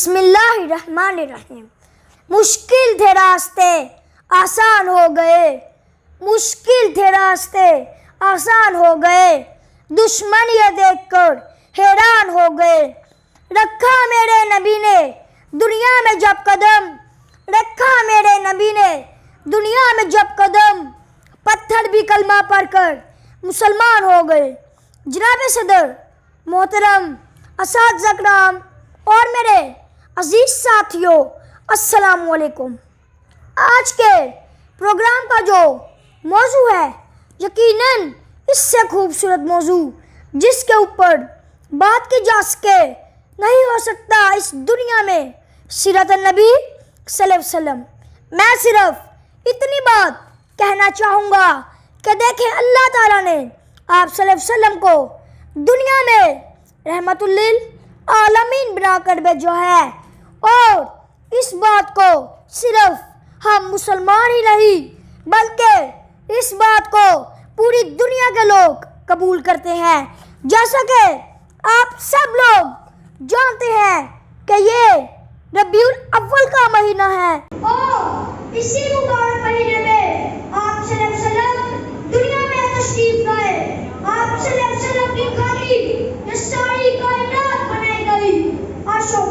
بسم اللہ الرحمن الرحیم۔ مشکل تھے راستے آسان ہو گئے، مشکل تھے راستے آسان ہو گئے، دشمن یہ دیکھ کر حیران ہو گئے۔ رکھا میرے نبی نے دنیا میں جب قدم، رکھا میرے نبی نے دنیا میں جب قدم، پتھر بھی کلمہ پڑھ کر مسلمان ہو گئے۔ جناب صدر محترم اساتذہ کرام اور میرے عزیز ساتھیوں، السلام علیکم۔ آج کے پروگرام کا جو موضوع ہے یقیناً اس سے خوبصورت موضوع جس کے اوپر بات کی جا سکے نہیں ہو سکتا اس دنیا میں، سیرت النبی صلی اللہ علیہ وسلم۔ میں صرف اتنی بات کہنا چاہوں گا کہ دیکھیں اللہ تعالیٰ نے آپ صلی اللہ علیہ وسلم کو دنیا میں رحمت للعالمین بنا کر بھیجا ہے، اور اس بات کو صرف ہم مسلمان ہی نہیں بلکہ اس بات کو پوری دنیا کے لوگ قبول کرتے ہیں۔ جیسا کہ آپ سب لوگ جانتے ہیں کہ یہ ربیع الاول کا مہینہ ہے، اور اسی مبارک مہینے میں آپ صلی اللہ علیہ وسلم دنیا میں تشریف لائے۔ آپ صلی اللہ علیہ وسلم کی خاطر یہ ساری کائنات بنائی گئی، عرش و